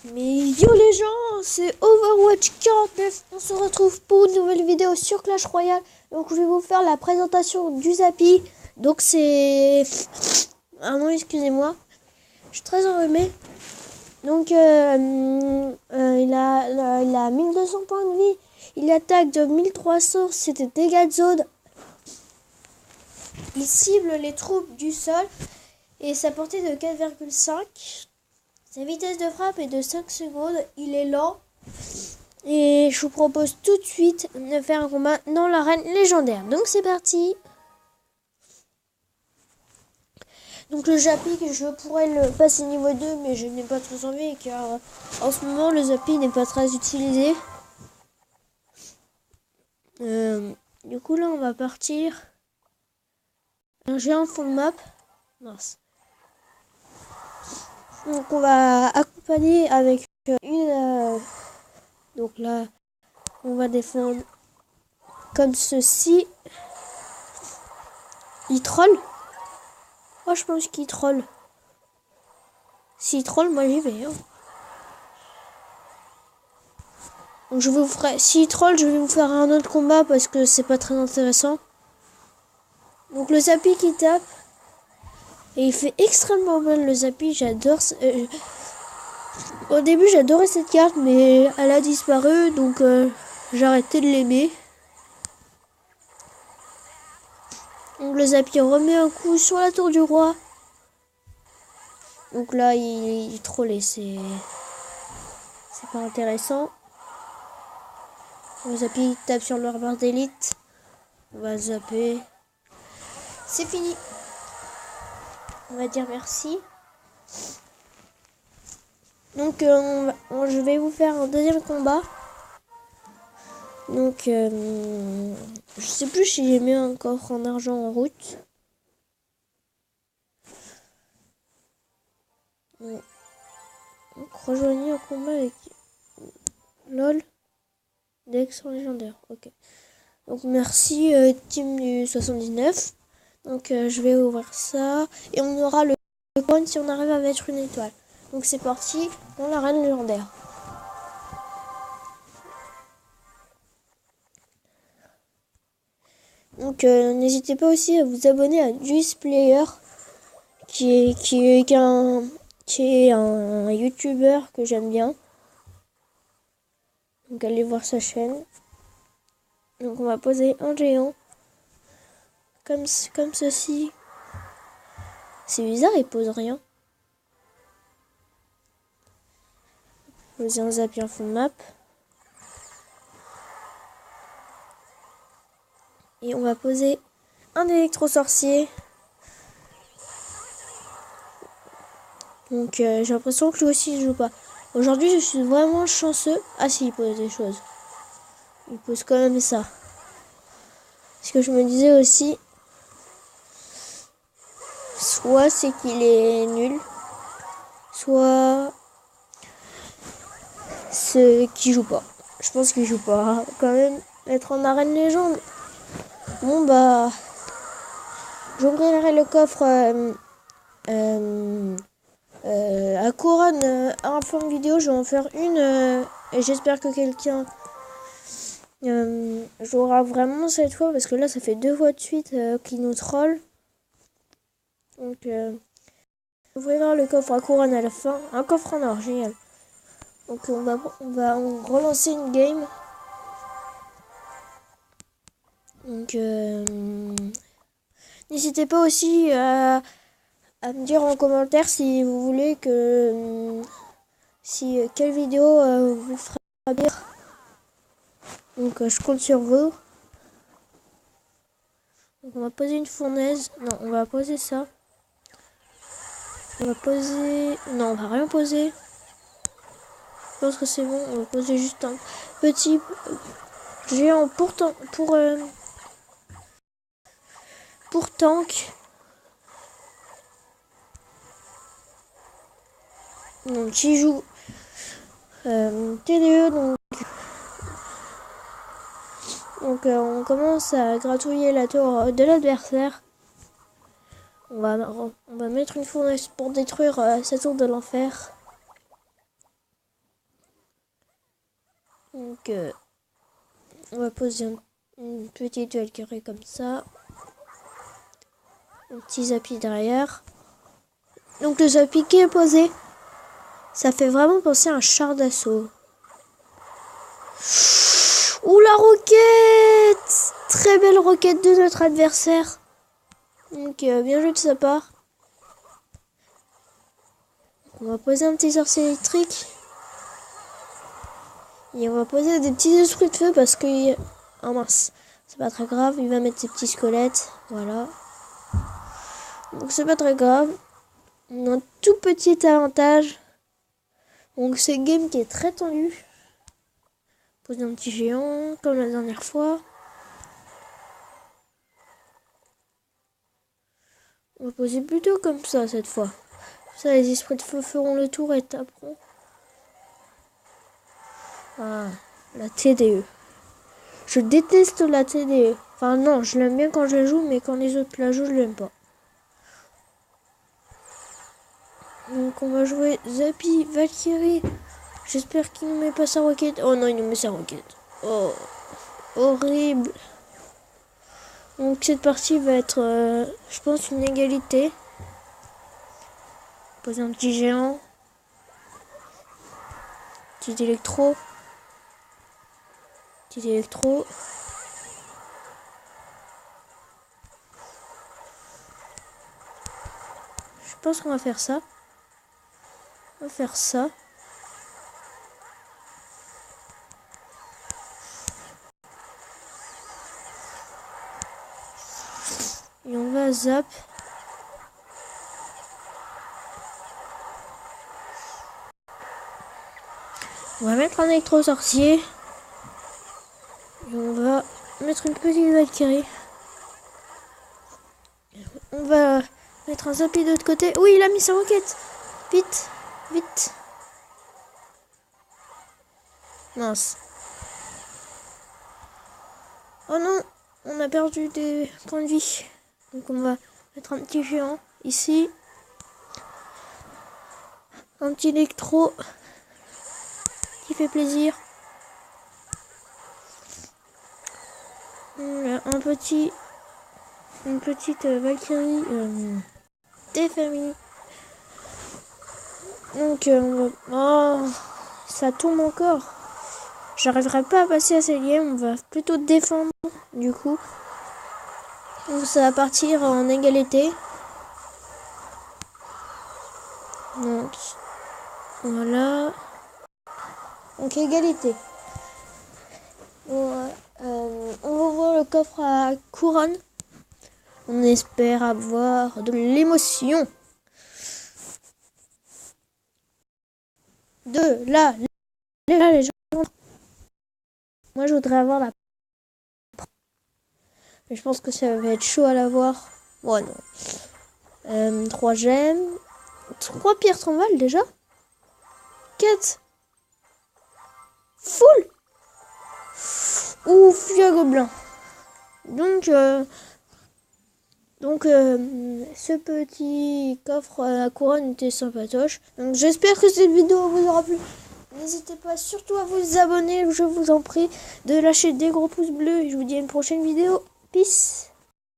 Mais yo les gens, c'est Overwatch 49. On se retrouve pour une nouvelle vidéo sur Clash Royale. Donc je vais vous faire la présentation du Zappy. Donc c'est... Ah non, excusez-moi. Je suis très enrhumé. Donc il a 1200 points de vie. Il attaque de 1300, c'était dégâts de zone. Il cible les troupes du sol. Et sa portée de 4,5. Sa vitesse de frappe est de 5 secondes. Il est lent. Et je vous propose tout de suite de faire un combat dans l'arène légendaire. Donc c'est parti. Donc le Zappy, je pourrais le passer niveau 2, mais je n'ai pas trop envie car en ce moment le Zappy n'est pas très utilisé. Du coup là on va partir. J'ai un fond de map. Mince. Donc on va accompagner avec une... donc là on va défendre comme ceci. Il troll. Oh, je pense qu'il troll. S'il troll, moi j'y vais. Hein. Donc je vous ferai. S'il troll, je vais vous faire un autre combat parce que c'est pas très intéressant. Donc le Zappy qui tape. Et il fait extrêmement mal le Zappy. J'adore. Au début j'adorais cette carte, mais elle a disparu. Donc j'ai arrêté de l'aimer. Donc le Zappy remet un coup sur la tour du roi. Donc là il trollait. C'est pas intéressant. Le Zappy tape sur leur barre d'élite. On va zapper. C'est fini. On va dire merci. Donc je vais vous faire un deuxième combat. Donc je sais plus si j'ai mis un coffre en argent en route. Donc rejoignez un combat avec LOL Dex en légendaire. Ok. Donc merci team du 79. Donc je vais ouvrir ça. Et on aura le coin si on arrive à mettre une étoile. Donc c'est parti dans l'arène légendaire. Donc n'hésitez pas aussi à vous abonner à Juice Player qui est un youtubeur que j'aime bien. Donc allez voir sa chaîne. Donc on va poser un géant comme ceci. C'est bizarre, il pose rien. Poser un Zappy en fond de map. Et on va poser un électro-sorcier. Donc j'ai l'impression que lui aussi il joue pas. Aujourd'hui je suis vraiment chanceux. Ah si, il pose des choses. Il pose quand même ça. Parce que je me disais aussi, soit c'est qu'il est nul, soit c'est qu'il joue pas. Je pense qu'il joue pas. Quand même, être en arène légende. Bon bah, j'ouvrirai le coffre à couronne à un fin de vidéo. Je vais en faire une et j'espère que quelqu'un jouera vraiment cette fois parce que là ça fait 2 fois de suite qu'il nous troll. Donc vous pouvez voir le coffre à couronne à la fin. Un coffre en or, génial. Donc on va relancer une game. Donc n'hésitez pas aussi à me dire en commentaire si vous voulez que quelle vidéo vous fera bien. Donc je compte sur vous. Donc on va poser une fournaise. Non, on va poser ça. On va poser... Non, on va rien poser. Je pense que c'est bon. On va poser juste un petit géant pour tank. Donc qui joue TDE. Donc on commence à gratouiller la tour de l'adversaire. On va mettre une fournaise pour détruire sa tour de l'enfer. Donc on va poser une petite Valkyrie comme ça. Un petit Zappy derrière. Donc le Zappy qui est posé, ça fait vraiment penser à un char d'assaut. Ouh, la roquette! Très belle roquette de notre adversaire. Donc bien joué de sa part. On va poser un petit sorcier électrique. Et on va poser des petits esprits de feu parce que... Oh mince, c'est pas très grave. Il va mettre ses petits squelettes. Voilà. Donc c'est pas très grave. On a un tout petit avantage. Donc c'est une game qui est très tendue. Poser un petit géant comme la dernière fois. On va poser plutôt comme ça cette fois. Ça, les esprits de feu feront le tour et taperont. Ah, la TDE. Je déteste la TDE. Enfin non, je l'aime bien quand je la joue, mais quand les autres la jouent, je l'aime pas. Donc on va jouer Zappy, Valkyrie. J'espère qu'il ne met pas sa roquette. Oh non, il nous met sa roquette. Oh, horrible. Donc cette partie va être, je pense, une égalité. Poser un petit géant. Petit électro. Petit électro. Je pense qu'on va faire ça. On va faire ça. Et on va zap. On va mettre un électro sorcier. Et on va mettre une petite Valkyrie. On va mettre un Zappy de l'autre côté. Oui, il a mis sa roquette. Vite, vite. Mince. Oh non, on a perdu des points de vie. Donc on va mettre un petit géant ici. Un petit électro qui fait plaisir. Une petite Valkyrie des familles. Donc on va... Oh, ça tombe encore. J'arriverai pas à passer à cette game. On va plutôt défendre du coup. Donc ça va partir en égalité. Donc voilà. Donc égalité. Bon, on va voir le coffre à couronne. On espère avoir de l'émotion. De la légende. Moi je voudrais avoir la... Mais je pense que ça va être chaud à l'avoir. Bon non. 3 gemmes. 3 pierres tombales déjà. 4. Full. Ou fuyeux gobelin. Donc, ce petit coffre à la couronne était sympatoche. Donc, j'espère que cette vidéo vous aura plu. N'hésitez pas surtout à vous abonner, je vous en prie, de lâcher des gros pouces bleus. Et je vous dis à une prochaine vidéo. Peace.